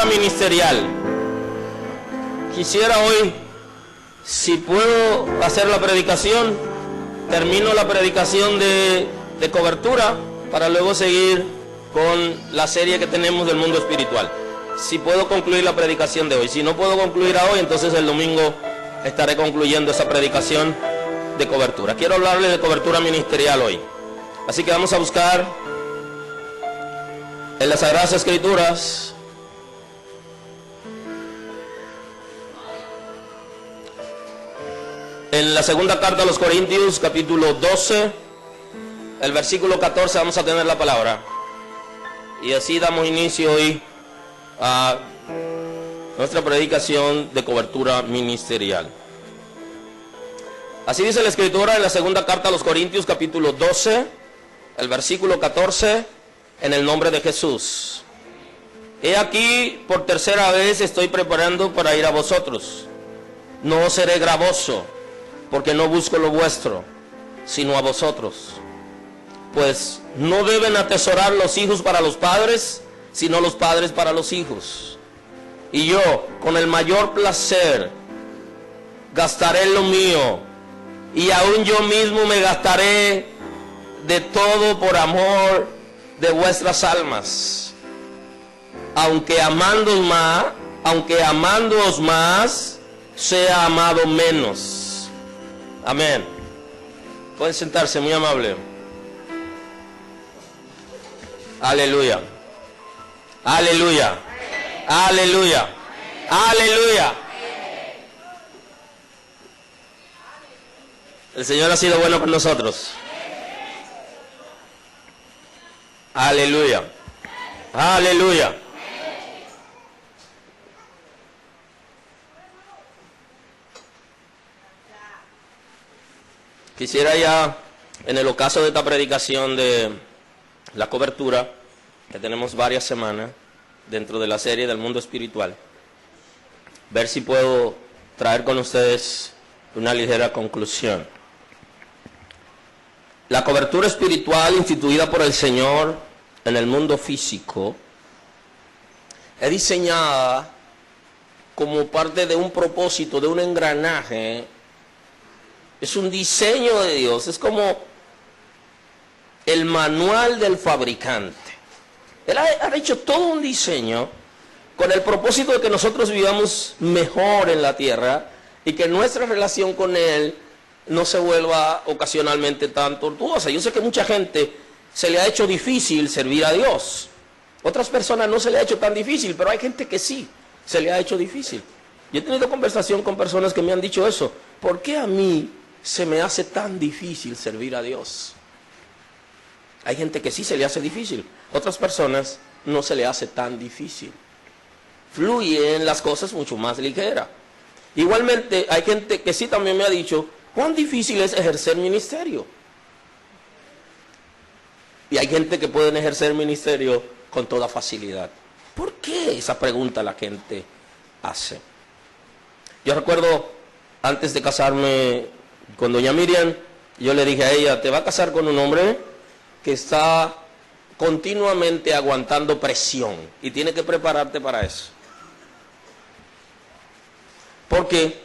cobertura ministerial. Quisiera hoy, si puedo hacer la predicación, termino la predicación de cobertura para luego seguir con la serie que tenemos del mundo espiritual. Si puedo concluir la predicación de hoy. Si no puedo concluir hoy, entonces el domingo estaré concluyendo esa predicación de cobertura. Quiero hablarles de cobertura ministerial hoy. Así que vamos a buscar en las Sagradas Escrituras en la segunda carta a los Corintios, capítulo 12, el versículo 14, vamos a tener la palabra. Y así damos inicio hoy a nuestra predicación de cobertura ministerial. Así dice la Escritura en la segunda carta a los Corintios, capítulo 12, el versículo 14, en el nombre de Jesús. He aquí, por tercera vez estoy preparando para ir a vosotros. No seré gravoso, porque no busco lo vuestro, sino a vosotros. Pues no deben atesorar los hijos para los padres, sino los padres para los hijos. Y yo, con el mayor placer, gastaré lo mío, y aún yo mismo me gastaré de todo por amor de vuestras almas. Aunque amándoos más, sea amado menos. Amén. Pueden sentarse, muy amable. Aleluya. Aleluya. Aleluya. Aleluya. El Señor ha sido bueno con nosotros. Aleluya. Aleluya. Quisiera ya, en el ocaso de esta predicación de la cobertura, que tenemos varias semanas dentro de la serie del mundo espiritual, ver si puedo traer con ustedes una ligera conclusión. La cobertura espiritual instituida por el Señor en el mundo físico es diseñada como parte de un propósito, de un engranaje. Es un diseño de Dios, es como el manual del fabricante. Él ha hecho todo un diseño con el propósito de que nosotros vivamos mejor en la tierra y que nuestra relación con Él no se vuelva ocasionalmente tan tortuosa. Yo sé que mucha gente se le ha hecho difícil servir a Dios. Otras personas no se le ha hecho tan difícil, pero hay gente que sí se le ha hecho difícil. Yo he tenido conversación con personas que me han dicho eso. ¿Por qué a mí se me hace tan difícil servir a Dios? Hay gente que sí se le hace difícil. Otras personas no se le hace tan difícil. Fluyen las cosas mucho más ligeras. Igualmente, hay gente que sí también me ha dicho, ¿cuán difícil es ejercer ministerio? Y hay gente que puede ejercer ministerio con toda facilidad. ¿Por qué esa pregunta la gente hace? Yo recuerdo, antes de casarme con doña Miriam, yo le dije a ella, te va a casar con un hombre que está continuamente aguantando presión y tiene que prepararte para eso. Porque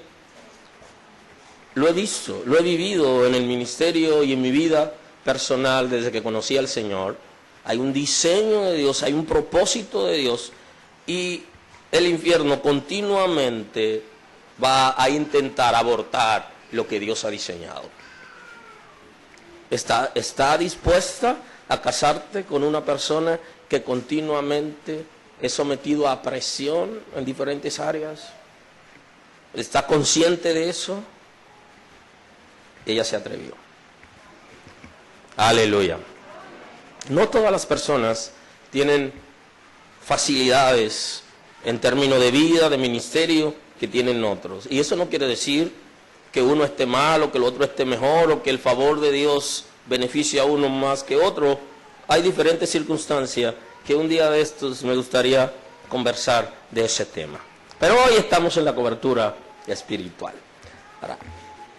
lo he visto, lo he vivido en el ministerio y en mi vida personal desde que conocí al Señor. Hay un diseño de Dios, hay un propósito de Dios, y el infierno continuamente va a intentar abortar lo que Dios ha diseñado. ¿Está dispuesta a casarte con una persona que continuamente es sometido a presión en diferentes áreas? ¿Está consciente de eso? Ella se atrevió. Aleluya. No todas las personas tienen facilidades en términos de vida, de ministerio, que tienen otros. Y eso no quiere decir que uno esté mal o que el otro esté mejor o que el favor de Dios beneficie a uno más que otro. Hay diferentes circunstancias que un día de estos me gustaría conversar de ese tema. Pero hoy estamos en la cobertura espiritual. Ahora,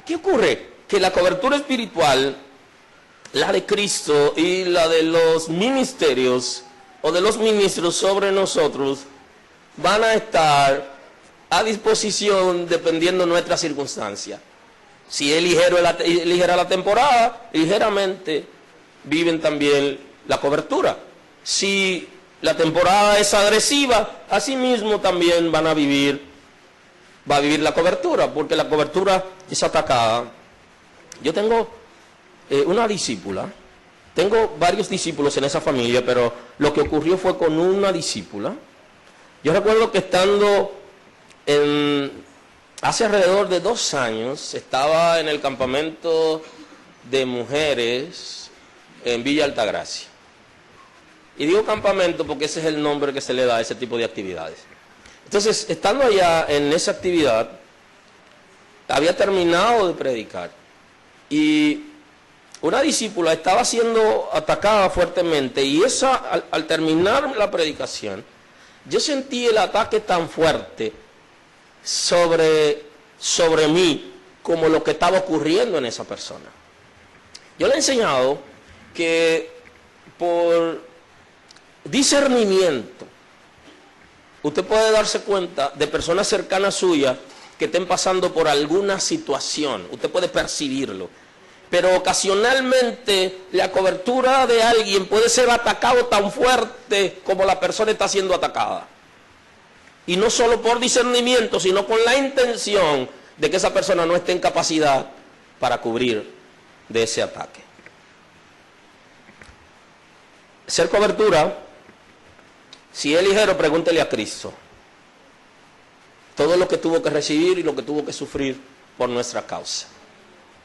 ¿qué ocurre? Que la cobertura espiritual, la de Cristo y la de los ministerios o de los ministros sobre nosotros, van a estar a disposición dependiendo de nuestras circunstancias. Si es ligera la temporada, ligeramente viven también la cobertura. Si la temporada es agresiva, asimismo también va a vivir la cobertura, porque la cobertura es atacada. Yo tengo una discípula, tengo varios discípulos en esa familia, pero lo que ocurrió fue con una discípula. Yo recuerdo que estando hace alrededor de 2 años, estaba en el campamento de mujeres en Villa Altagracia. Y digo campamento porque ese es el nombre que se le da a ese tipo de actividades. Entonces, estando allá en esa actividad, había terminado de predicar. Y una discípula estaba siendo atacada fuertemente. Y al terminar la predicación, yo sentí el ataque tan fuerte sobre mí como lo que estaba ocurriendo en esa persona. Yo le he enseñado que por discernimiento usted puede darse cuenta de personas cercanas suyas que estén pasando por alguna situación. Usted puede percibirlo, pero ocasionalmente la cobertura de alguien puede ser atacado tan fuerte como la persona está siendo atacada. Y no solo por discernimiento, sino con la intención de que esa persona no esté en capacidad para cubrir de ese ataque. Ser cobertura, si es ligero, pregúntele a Cristo. Todo lo que tuvo que recibir y lo que tuvo que sufrir por nuestra causa.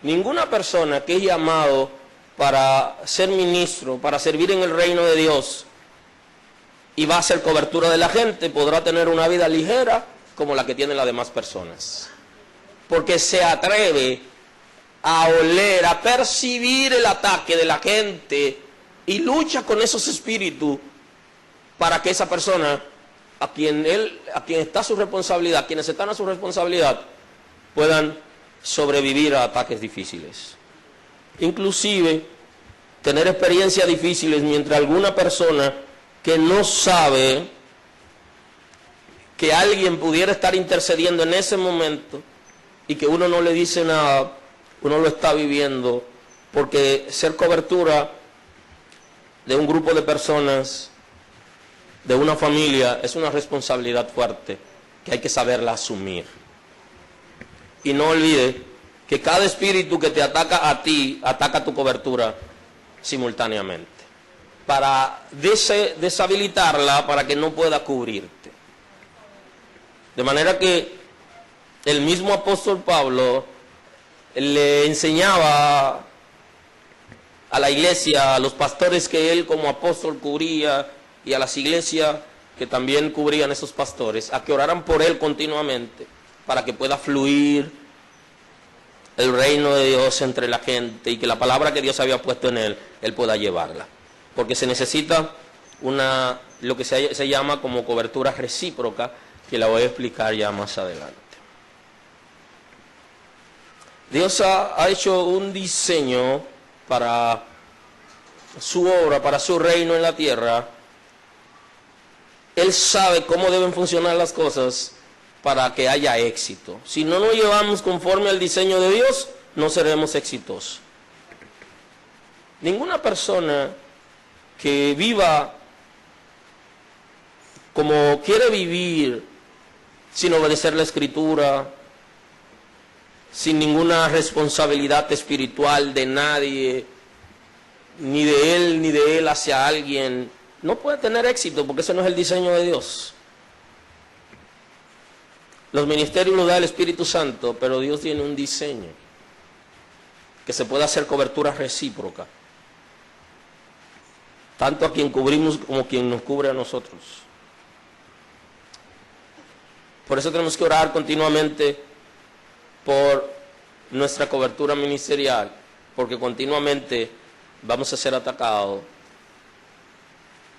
Ninguna persona que es llamado para ser ministro, para servir en el reino de Dios, y va a hacer cobertura de la gente, podrá tener una vida ligera como la que tienen las demás personas. Porque se atreve a oler, a percibir el ataque de la gente y lucha con esos espíritus para que esa persona, a quien está su responsabilidad, quienes están a su responsabilidad, puedan sobrevivir a ataques difíciles. Inclusive, tener experiencias difíciles mientras alguna persona que no sabe que alguien pudiera estar intercediendo en ese momento y que uno no le dice nada, uno lo está viviendo, porque ser cobertura de un grupo de personas, de una familia, es una responsabilidad fuerte que hay que saberla asumir. Y no olvide que cada espíritu que te ataca a ti, ataca tu cobertura simultáneamente, para deshabilitarla, para que no pueda cubrirte. De manera que el mismo apóstol Pablo le enseñaba a la iglesia, a los pastores que él como apóstol cubría, y a las iglesias que también cubrían esos pastores, a que oraran por él continuamente, para que pueda fluir el reino de Dios entre la gente, y que la palabra que Dios había puesto en él pueda llevarla. Porque se necesita lo que se llama como cobertura recíproca, que la voy a explicar ya más adelante. Dios ha hecho un diseño para su obra, para su reino en la tierra. Él sabe cómo deben funcionar las cosas para que haya éxito. Si no nos llevamos conforme al diseño de Dios, no seremos exitosos. Ninguna persona que viva como quiere vivir, sin obedecer la Escritura, sin ninguna responsabilidad espiritual de nadie, ni de él hacia alguien, no puede tener éxito, porque ese no es el diseño de Dios. Los ministerios los da el Espíritu Santo, pero Dios tiene un diseño que se puede hacer cobertura recíproca, tanto a quien cubrimos como quien nos cubre a nosotros. Por eso tenemos que orar continuamente por nuestra cobertura ministerial, porque continuamente vamos a ser atacados,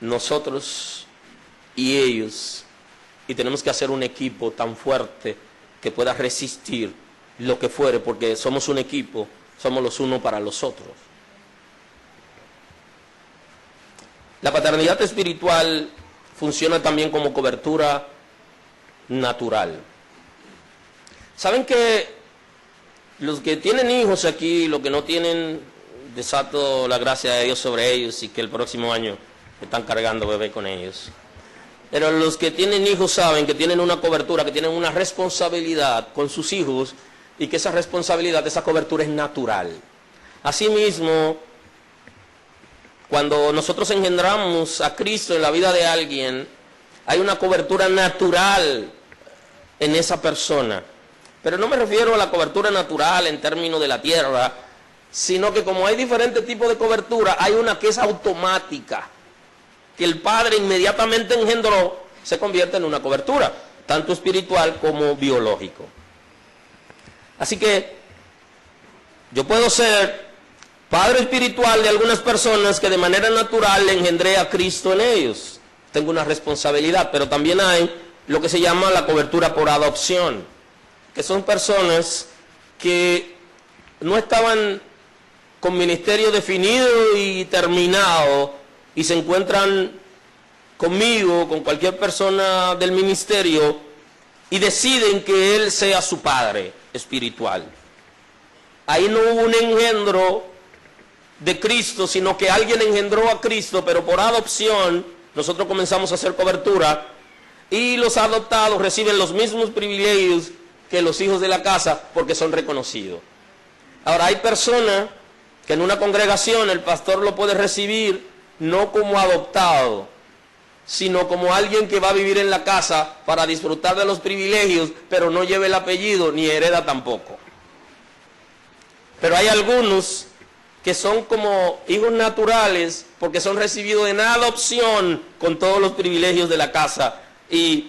nosotros y ellos, y tenemos que hacer un equipo tan fuerte que pueda resistir lo que fuere, porque somos un equipo, somos los unos para los otros. La paternidad espiritual funciona también como cobertura natural. ¿Saben que los que tienen hijos aquí, los que no tienen, desato la gracia de Dios sobre ellos y que el próximo año están cargando bebé con ellos? Pero los que tienen hijos saben que tienen una cobertura, que tienen una responsabilidad con sus hijos y que esa responsabilidad, esa cobertura es natural. Asimismo, cuando nosotros engendramos a Cristo en la vida de alguien, hay una cobertura natural en esa persona. Pero no me refiero a la cobertura natural en términos de la tierra, sino que como hay diferentes tipos de cobertura, hay una que es automática, que el Padre inmediatamente engendró, se convierte en una cobertura, tanto espiritual como biológico. Así que yo puedo ser padre espiritual de algunas personas que de manera natural le engendré a Cristo en ellos. Tengo una responsabilidad, pero también hay lo que se llama la cobertura por adopción, que son personas que no estaban con ministerio definido y terminado y se encuentran conmigo, con cualquier persona del ministerio y deciden que él sea su padre espiritual. Ahí no hubo un engendro de Cristo, sino que alguien engendró a Cristo, pero por adopción nosotros comenzamos a hacer cobertura y los adoptados reciben los mismos privilegios que los hijos de la casa porque son reconocidos. Ahora, hay personas que en una congregación el pastor lo puede recibir no como adoptado, sino como alguien que va a vivir en la casa para disfrutar de los privilegios, pero no lleva el apellido ni hereda tampoco. Pero hay algunos que son como hijos naturales porque son recibidos en adopción con todos los privilegios de la casa y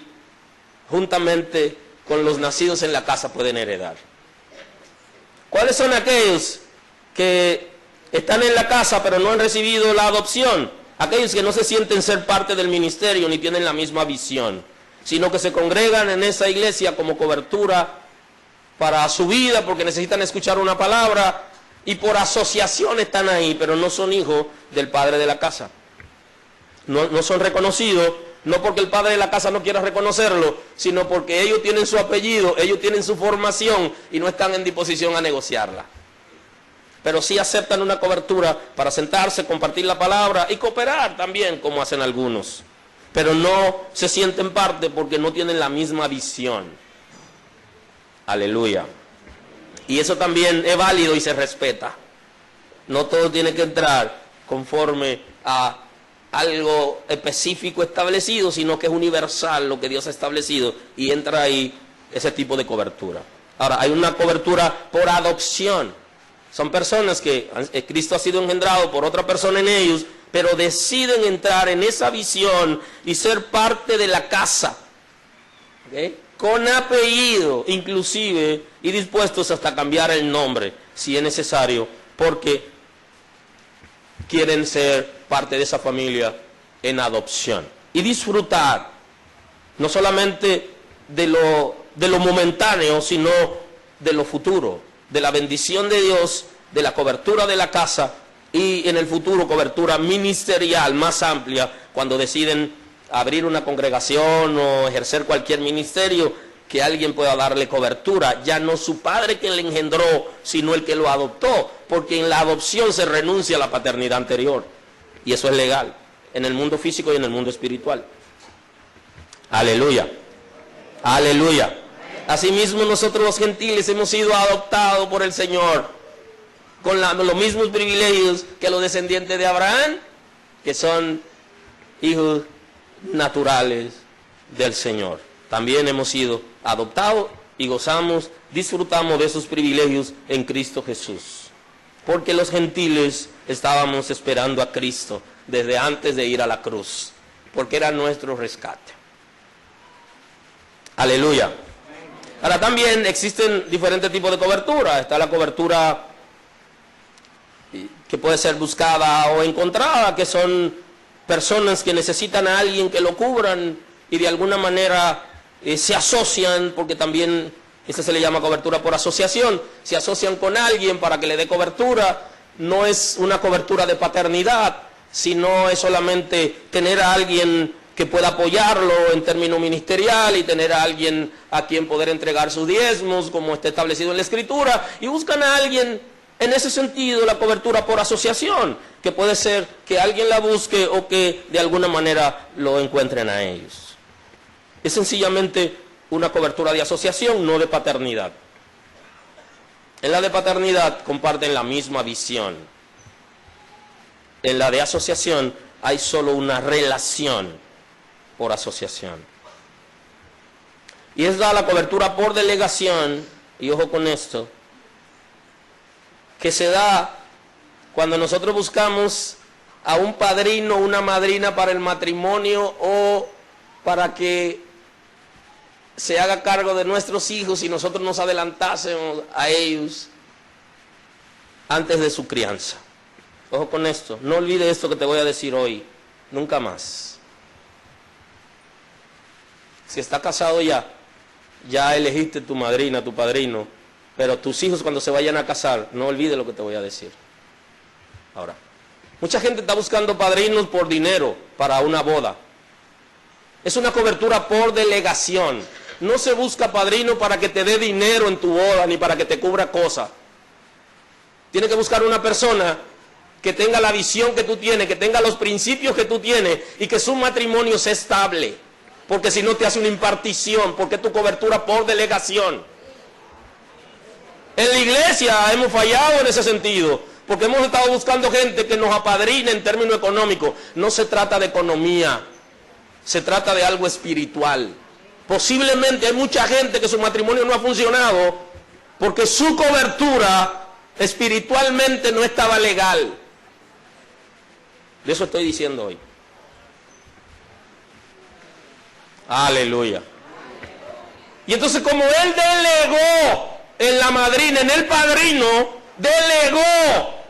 juntamente con los nacidos en la casa pueden heredar. ¿Cuáles son aquellos que están en la casa pero no han recibido la adopción? Aquellos que no se sienten ser parte del ministerio ni tienen la misma visión, sino que se congregan en esa iglesia como cobertura para su vida porque necesitan escuchar una palabra y por asociación están ahí, pero no son hijos del padre de la casa. No son reconocidos, no porque el padre de la casa no quiera reconocerlo, sino porque ellos tienen su apellido, ellos tienen su formación y no están en disposición a negociarla. Pero sí aceptan una cobertura para sentarse, compartir la palabra y cooperar también, como hacen algunos. Pero no se sienten parte porque no tienen la misma visión. Aleluya. Y eso también es válido y se respeta. No todo tiene que entrar conforme a algo específico establecido, sino que es universal lo que Dios ha establecido y entra ahí ese tipo de cobertura. Ahora, hay una cobertura por adopción. Son personas que Cristo ha sido engendrado por otra persona en ellos, pero deciden entrar en esa visión y ser parte de la casa, ¿okay? Con apellido inclusive y dispuestos hasta cambiar el nombre si es necesario, porque quieren ser parte de esa familia en adopción y disfrutar no solamente de lo momentáneo, sino de lo futuro, de la bendición de Dios, de la cobertura de la casa y en el futuro cobertura ministerial más amplia cuando deciden abrir una congregación o ejercer cualquier ministerio, que alguien pueda darle cobertura, ya no su padre quien le engendró, sino el que lo adoptó, porque en la adopción se renuncia a la paternidad anterior y eso es legal en el mundo físico y en el mundo espiritual. Aleluya, aleluya. Asimismo nosotros los gentiles hemos sido adoptados por el Señor con los mismos privilegios que los descendientes de Abraham, que son hijos naturales del Señor. También hemos sido adoptados y gozamos, disfrutamos de esos privilegios en Cristo Jesús. Porque los gentiles estábamos esperando a Cristo desde antes de ir a la cruz, porque era nuestro rescate. Aleluya. Ahora también existen diferentes tipos de cobertura. Está la cobertura que puede ser buscada o encontrada, que son personas que necesitan a alguien que lo cubran y de alguna manera se asocian, porque también esa se le llama cobertura por asociación, se asocian con alguien para que le dé cobertura. No es una cobertura de paternidad, sino es solamente tener a alguien que pueda apoyarlo en términos ministerial y tener a alguien a quien poder entregar sus diezmos, como está establecido en la Escritura, y buscan a alguien en ese sentido, la cobertura por asociación, que puede ser que alguien la busque o que de alguna manera lo encuentren a ellos. Es sencillamente una cobertura de asociación, no de paternidad. En la de paternidad comparten la misma visión. En la de asociación hay solo una relación por asociación. Y es la cobertura por delegación, y ojo con esto, que se da cuando nosotros buscamos a un padrino o una madrina para el matrimonio o para que se haga cargo de nuestros hijos y nosotros nos adelantásemos a ellos antes de su crianza. Ojo con esto, no olvide esto que te voy a decir hoy, nunca más. Si está casado ya elegiste tu madrina, tu padrino, pero tus hijos cuando se vayan a casar, no olvides lo que te voy a decir. Ahora, mucha gente está buscando padrinos por dinero para una boda. Es una cobertura por delegación. No se busca padrino para que te dé dinero en tu boda, ni para que te cubra cosas. Tiene que buscar una persona que tenga la visión que tú tienes, que tenga los principios que tú tienes y que su matrimonio sea estable. Porque si no te hace una impartición, porque es tu cobertura por delegación. En la iglesia hemos fallado en ese sentido, porque hemos estado buscando gente que nos apadrine en términos económicos. No se trata de economía, se trata de algo espiritual. Posiblemente hay mucha gente que su matrimonio no ha funcionado porque su cobertura espiritualmente no estaba legal. De eso estoy diciendo hoy. Aleluya. Y entonces como él delegó en la madrina, en el padrino, delegó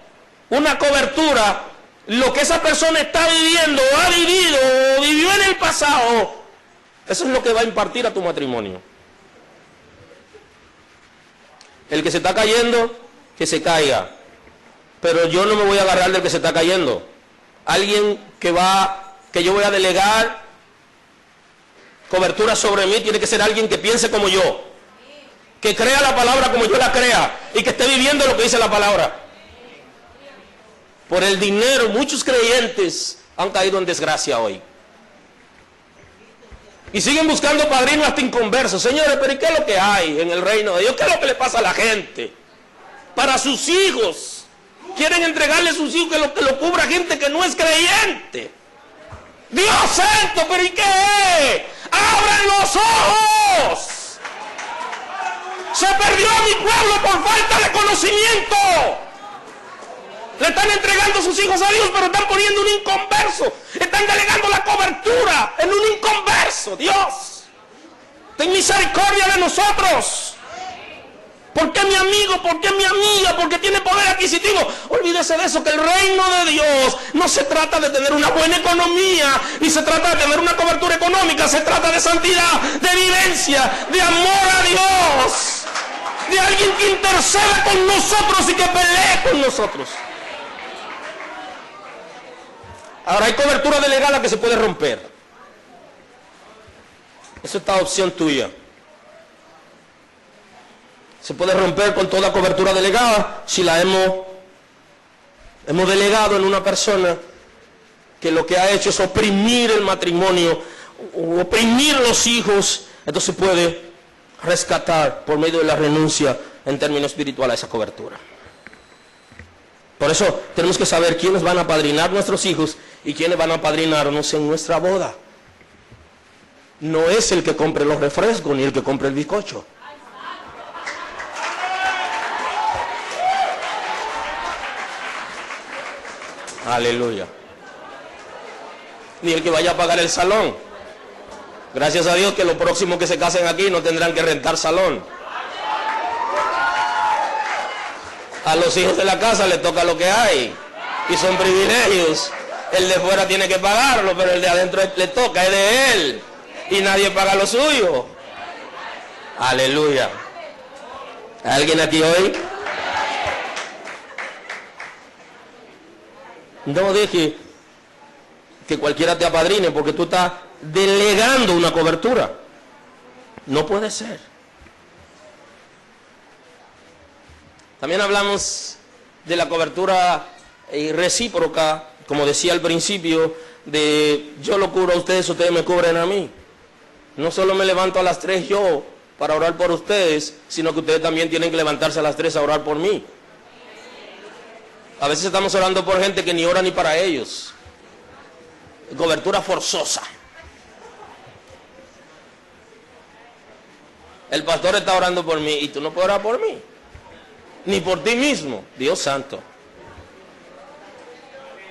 una cobertura, lo que esa persona está viviendo, o ha vivido, o vivió en el pasado, eso es lo que va a impartir a tu matrimonio. El que se está cayendo, que se caiga. Pero yo no me voy a agarrar del que se está cayendo. Alguien que yo voy a delegar cobertura sobre mí, tiene que ser alguien que piense como yo, que crea la palabra como yo la crea y que esté viviendo lo que dice la palabra. Por el dinero, muchos creyentes han caído en desgracia hoy. Y siguen buscando padrinos hasta inconversos. Señores, pero ¿y qué es lo que hay en el reino de Dios? ¿Qué es lo que le pasa a la gente? Para sus hijos. Quieren entregarle a sus hijos que lo cubra gente que no es creyente. Dios santo, pero ¿y qué? ¡Abran los ojos! Se perdió a mi pueblo por falta de conocimiento. Le están entregando sus hijos a Dios, pero están poniendo un inconverso. Están delegando la cobertura en un inconverso. Dios, ten misericordia de nosotros. ¿Por qué mi amigo? ¿Por qué mi amiga? Porque tiene poder adquisitivo. Olvídese de eso, que el reino de Dios no se trata de tener una buena economía, ni se trata de tener una cobertura económica. Se trata de santidad, de vivencia, de amor a Dios, de alguien que interceda con nosotros y que pelee con nosotros. Ahora hay cobertura delegada que se puede romper. Eso está a opción tuya. Se puede romper con toda cobertura delegada si la hemos delegado en una persona que lo que ha hecho es oprimir el matrimonio, oprimir los hijos. Entonces puede rescatar por medio de la renuncia en términos espirituales esa cobertura. Por eso tenemos que saber quiénes van a apadrinar nuestros hijos y quiénes van a apadrinarnos en nuestra boda. No es el que compre los refrescos ni el que compre el bizcocho. Aleluya. Ni el que vaya a pagar el salón. Gracias a Dios que los próximos que se casen aquí no tendrán que rentar salón. A los hijos de la casa les toca lo que hay. Y son privilegios. El de fuera tiene que pagarlo, pero el de adentro le toca, es de él. Y nadie paga lo suyo. Aleluya. ¿Hay alguien aquí hoy? No deje que cualquiera te apadrine, porque tú estás delegando una cobertura. No puede ser. También hablamos de la cobertura recíproca, como decía al principio, de yo lo cubro a ustedes, ustedes me cubren a mí. No solo me levanto a las 3 yo para orar por ustedes, sino que ustedes también tienen que levantarse a las 3 a orar por mí. A veces estamos orando por gente que ni ora ni para ellos. Cobertura forzosa. El pastor está orando por mí y tú no puedes orar por mí, ni por ti mismo. Dios santo.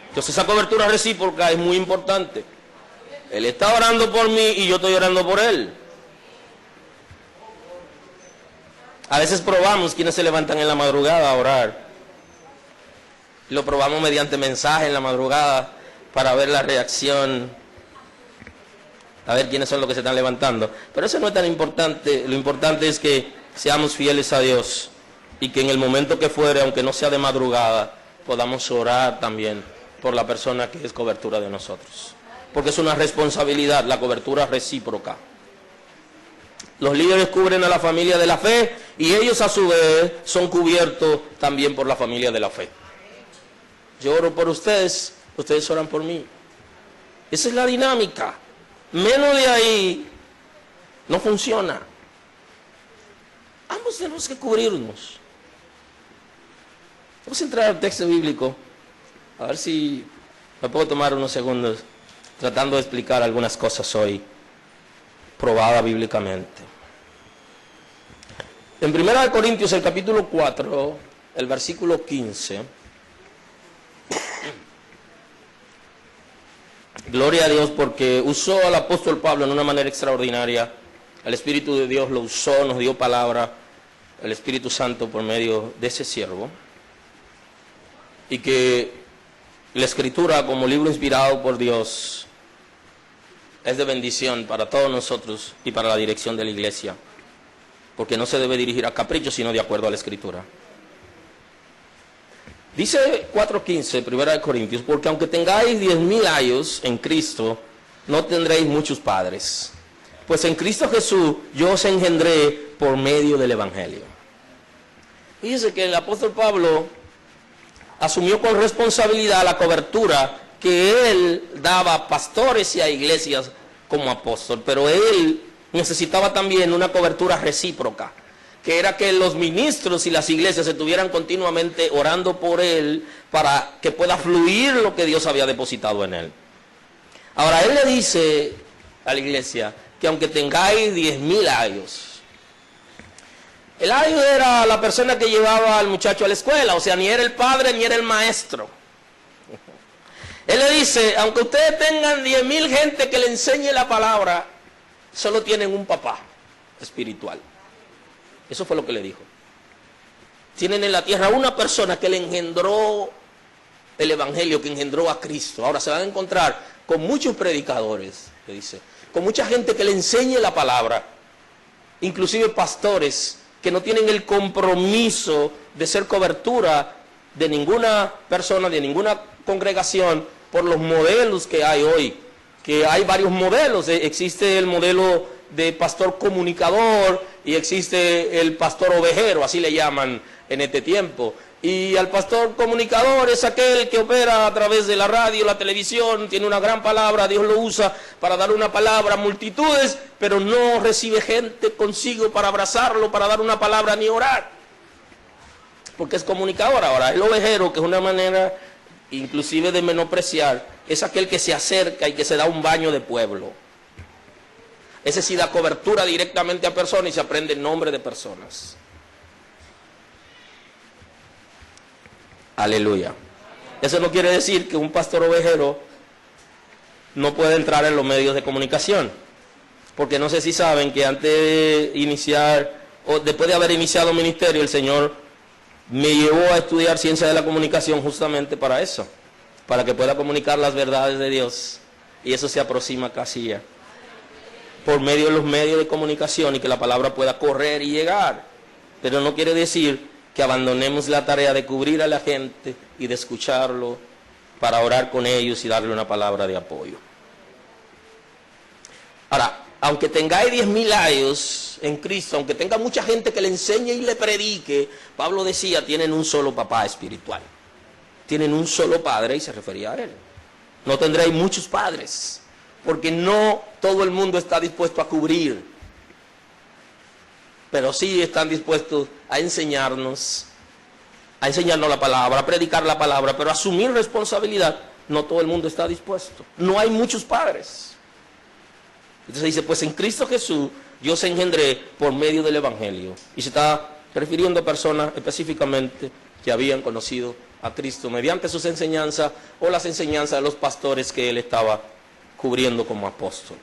Entonces esa cobertura recíproca es muy importante. Él está orando por mí y yo estoy orando por él. A veces probamos quienes se levantan en la madrugada a orar. Lo probamos mediante mensaje en la madrugada para ver la reacción, a ver quiénes son los que se están levantando. Pero eso no es tan importante. Lo importante es que seamos fieles a Dios y que en el momento que fuere, aunque no sea de madrugada, podamos orar también por la persona que es cobertura de nosotros. Porque es una responsabilidad, la cobertura recíproca. Los líderes cubren a la familia de la fe y ellos a su vez son cubiertos también por la familia de la fe. Yo oro por ustedes, ustedes oran por mí. Esa es la dinámica. Menos de ahí no funciona. Ambos tenemos que cubrirnos. Vamos a entrar al texto bíblico. A ver si me puedo tomar unos segundos tratando de explicar algunas cosas hoy, probada bíblicamente. En 1 Corintios, el capítulo 4, el versículo 15. Gloria a Dios porque usó al apóstol Pablo en una manera extraordinaria. El Espíritu de Dios lo usó, nos dio palabra, el Espíritu Santo por medio de ese siervo. Y que la Escritura como libro inspirado por Dios es de bendición para todos nosotros y para la dirección de la iglesia. Porque no se debe dirigir a caprichos, sino de acuerdo a la Escritura. Dice 4:15, 1 Corintios, porque aunque tengáis 10,000 años en Cristo, no tendréis muchos padres. Pues en Cristo Jesús yo os engendré por medio del Evangelio. Fíjese que el apóstol Pablo asumió con responsabilidad la cobertura que él daba a pastores y a iglesias como apóstol, pero él necesitaba también una cobertura recíproca, que era que los ministros y las iglesias estuvieran continuamente orando por él para que pueda fluir lo que Dios había depositado en él. Ahora, él le dice a la iglesia que aunque tengáis 10,000 años, el ayo era la persona que llevaba al muchacho a la escuela, o sea, ni era el padre ni era el maestro. Él le dice, aunque ustedes tengan 10,000 gente que le enseñe la palabra, solo tienen un papá espiritual. Eso fue lo que le dijo. Tienen en la tierra una persona que le engendró el Evangelio, que engendró a Cristo. Ahora se van a encontrar con muchos predicadores, le dice, con mucha gente que le enseñe la palabra, inclusive pastores que no tienen el compromiso de ser cobertura de ninguna persona, de ninguna congregación, por los modelos que hay hoy, que hay varios modelos. Existe el modelo de pastor comunicador y existe el pastor ovejero, así le llaman en este tiempo. Y al pastor comunicador es aquel que opera a través de la radio, la televisión, tiene una gran palabra, Dios lo usa para dar una palabra a multitudes, pero no recibe gente consigo para abrazarlo, para dar una palabra ni orar, porque es comunicador. Ahora, el ovejero, que es una manera inclusive de menospreciar, es aquel que se acerca y que se da un baño de pueblo. Ese sí da cobertura directamente a personas y se aprende el nombre de personas. Aleluya. Eso no quiere decir que un pastor ovejero no puede entrar en los medios de comunicación, porque no sé si saben que antes de iniciar, o después de haber iniciado ministerio, el Señor me llevó a estudiar ciencia de la comunicación justamente para eso, para que pueda comunicar las verdades de Dios, y eso se aproxima casi ya, por medio de los medios de comunicación, y que la palabra pueda correr y llegar. Pero no quiere decir que abandonemos la tarea de cubrir a la gente y de escucharlo para orar con ellos y darle una palabra de apoyo. Ahora, aunque tengáis 10.000 años en Cristo, aunque tenga mucha gente que le enseñe y le predique, Pablo decía, tienen un solo papá espiritual. Tienen un solo padre y se refería a él. No tendréis muchos padres, porque no todo el mundo está dispuesto a cubrir, pero sí están dispuestos a enseñarnos la palabra, a predicar la palabra, pero asumir responsabilidad, no todo el mundo está dispuesto. No hay muchos padres. Entonces dice, pues en Cristo Jesús yo os engendré por medio del Evangelio. Y se está refiriendo a personas específicamente que habían conocido a Cristo mediante sus enseñanzas o las enseñanzas de los pastores que él estaba cubriendo como apóstol.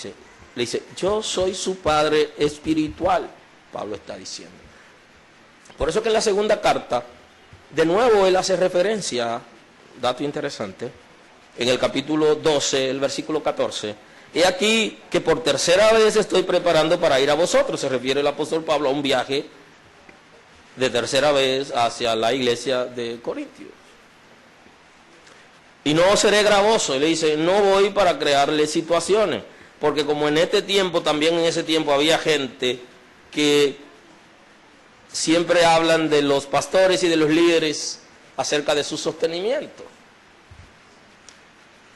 Le dice, yo soy su padre espiritual, Pablo está diciendo. Por eso que en la segunda carta, de nuevo él hace referencia, dato interesante, en el capítulo 12, el versículo 14, he aquí que por tercera vez estoy preparando para ir a vosotros. Se refiere el apóstol Pablo a un viaje de tercera vez hacia la iglesia de Corintios. Y no seré gravoso. Y le dice, no voy para crearle situaciones, porque como en este tiempo, también en ese tiempo había gente que siempre hablan de los pastores y de los líderes acerca de su sostenimiento.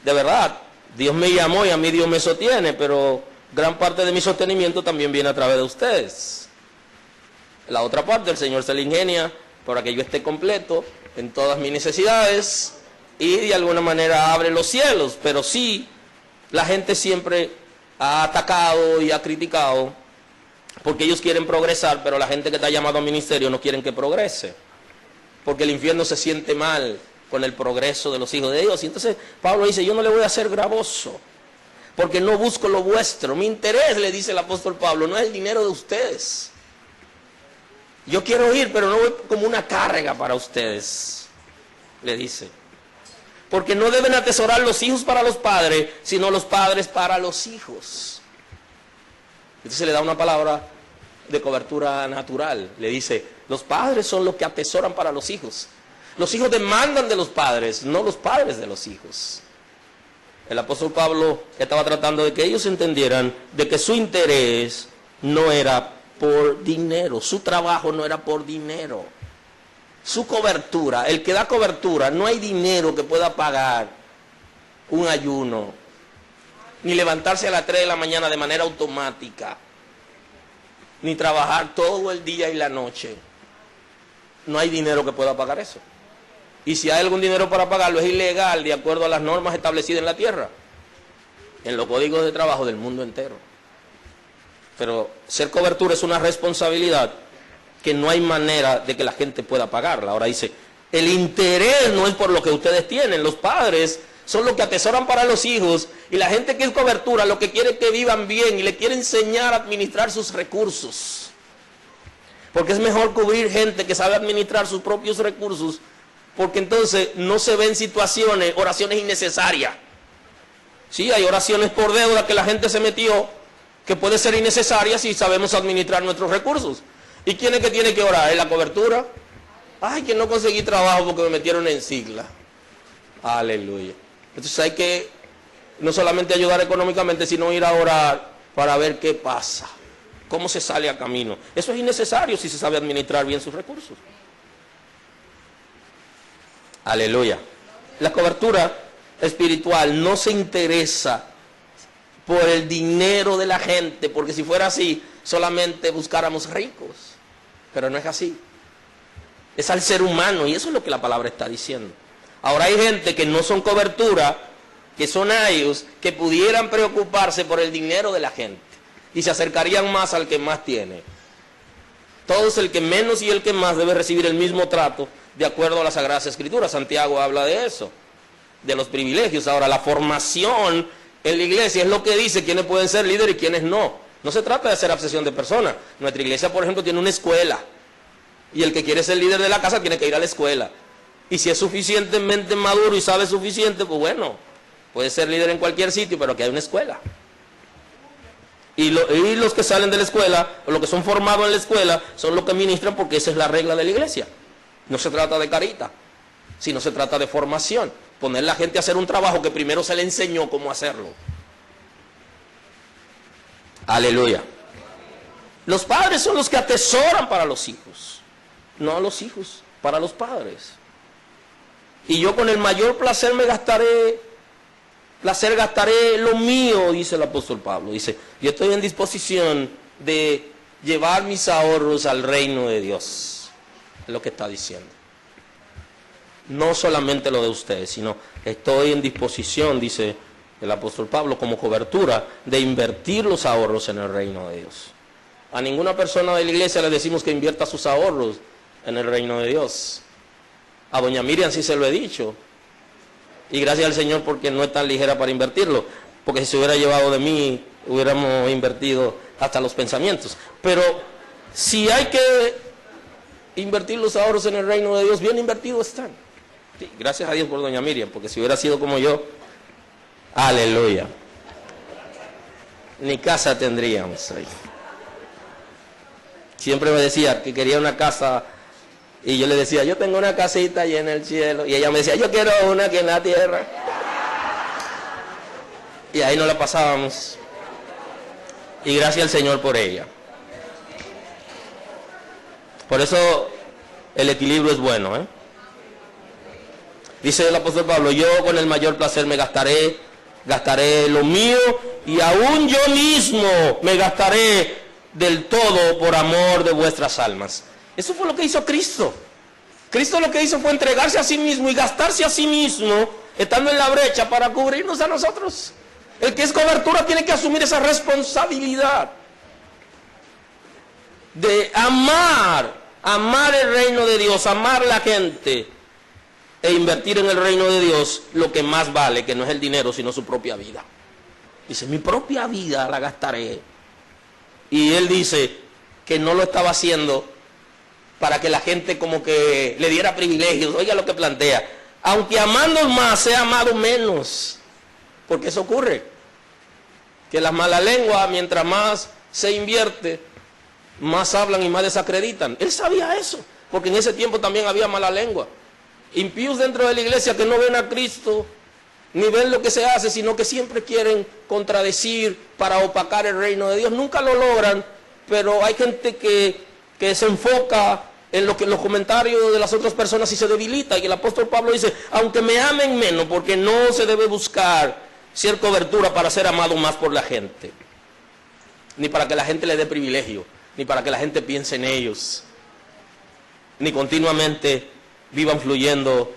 De verdad, Dios me llamó y a mí Dios me sostiene, pero gran parte de mi sostenimiento también viene a través de ustedes. La otra parte, el Señor se la ingenia para que yo esté completo en todas mis necesidades y de alguna manera abre los cielos, pero sí, la gente siempre ha atacado y ha criticado porque ellos quieren progresar, pero la gente que está llamada al ministerio no quieren que progrese, porque el infierno se siente mal con el progreso de los hijos de Dios. Y entonces Pablo dice, yo no le voy a hacer gravoso, porque no busco lo vuestro. Mi interés, le dice el apóstol Pablo, no es el dinero de ustedes. Yo quiero ir, pero no voy como una carga para ustedes, le dice. Porque no deben atesorar los hijos para los padres, sino los padres para los hijos. Entonces le da una palabra de cobertura natural. Le dice, los padres son los que atesoran para los hijos. Los hijos demandan de los padres, no los padres de los hijos. El apóstol Pablo estaba tratando de que ellos entendieran de que su interés no era por dinero, su trabajo no era por dinero. Su cobertura, el que da cobertura, no hay dinero que pueda pagar un ayuno, ni levantarse a las 3 de la mañana de manera automática, ni trabajar todo el día y la noche. No hay dinero que pueda pagar eso. Y si hay algún dinero para pagarlo, es ilegal de acuerdo a las normas establecidas en la tierra, en los códigos de trabajo del mundo entero. Pero ser cobertura es una responsabilidad que no hay manera de que la gente pueda pagarla. Ahora dice, el interés no es por lo que ustedes tienen. Los padres son los que atesoran para los hijos, y la gente que es cobertura lo que quiere es que vivan bien y le quiere enseñar a administrar sus recursos. Porque es mejor cubrir gente que sabe administrar sus propios recursos, porque entonces no se ven situaciones, oraciones innecesarias. Sí, hay oraciones por deuda que la gente se metió, que puede ser innecesaria si sabemos administrar nuestros recursos. ¿Y quién es que tiene que orar? ¿Es la cobertura? Ay, que no conseguí trabajo porque me metieron en sigla. Aleluya. Entonces hay que no solamente ayudar económicamente, sino ir a orar para ver qué pasa, cómo se sale a camino. Eso es innecesario si se sabe administrar bien sus recursos. Aleluya. La cobertura espiritual no se interesa por el dinero de la gente, porque si fuera así, solamente buscáramos ricos. Pero no es así. Es al ser humano, y eso es lo que la palabra está diciendo. Ahora hay gente que no son cobertura, que son ellos, que pudieran preocuparse por el dinero de la gente, y se acercarían más al que más tiene. Todos, el que menos y el que más, debe recibir el mismo trato, de acuerdo a las Sagradas Escrituras. Santiago habla de eso, de los privilegios. Ahora, la formación en la iglesia es lo que dice quiénes pueden ser líderes y quiénes no. No se trata de hacer obsesión de personas. Nuestra iglesia, por ejemplo, tiene una escuela, y el que quiere ser líder de la casa tiene que ir a la escuela. Y si es suficientemente maduro y sabe suficiente, pues bueno, puede ser líder en cualquier sitio, pero que hay una escuela. Y los que salen de la escuela, o los que son formados en la escuela, son los que ministran, porque esa es la regla de la iglesia. No se trata de carita, sino se trata de formación. Poner a la gente a hacer un trabajo que primero se le enseñó cómo hacerlo. Aleluya. Los padres son los que atesoran para los hijos, no a los hijos, para los padres. Y yo con el mayor placer gastaré lo mío, dice el apóstol Pablo. Dice, yo estoy en disposición de llevar mis ahorros al reino de Dios. Es lo que está diciendo. No solamente lo de ustedes, sino estoy en disposición, dice el apóstol Pablo, como cobertura, de invertir los ahorros en el reino de Dios. A ninguna persona de la iglesia le decimos que invierta sus ahorros en el reino de Dios. A doña Miriam sí se lo he dicho. Y gracias al Señor porque no es tan ligera para invertirlo. Porque si se hubiera llevado de mí, hubiéramos invertido hasta los pensamientos. Pero si hay que invertir los ahorros en el reino de Dios, bien invertidos están. Sí, gracias a Dios por doña Miriam, porque si hubiera sido como yo, aleluya, ni casa tendríamos ahí. Siempre me decía que quería una casa, y yo le decía, yo tengo una casita allá en el cielo, y ella me decía, yo quiero una aquí en la tierra. Y ahí nos la pasábamos, y gracias al Señor por ella. Por eso el equilibrio es bueno, ¿eh? Dice el apóstol Pablo, yo con el mayor placer me gastaré lo mío, y aún yo mismo me gastaré del todo por amor de vuestras almas. Eso fue lo que hizo Cristo. Cristo lo que hizo fue entregarse a sí mismo y gastarse a sí mismo, estando en la brecha para cubrirnos a nosotros. El que es cobertura tiene que asumir esa responsabilidad de amar el reino de Dios, amar la gente e invertir en el reino de Dios lo que más vale, que no es el dinero, sino su propia vida. Dice, mi propia vida la gastaré. Y él dice que no lo estaba haciendo para que la gente como que le diera privilegios. Oiga lo que plantea. Aunque amando más, sea amado menos. Porque eso ocurre. Que las malas lenguas, mientras más se invierte, más hablan y más desacreditan. Él sabía eso, porque en ese tiempo también había mala lengua. Impíos dentro de la iglesia que no ven a Cristo, ni ven lo que se hace, sino que siempre quieren contradecir para opacar el reino de Dios. Nunca lo logran, pero hay gente que se enfoca en los comentarios de las otras personas y se debilita. Y el apóstol Pablo dice, aunque me amen menos, porque no se debe buscar ser cobertura para ser amado más por la gente, ni para que la gente le dé privilegio, ni para que la gente piense en ellos, ni continuamente vivan fluyendo,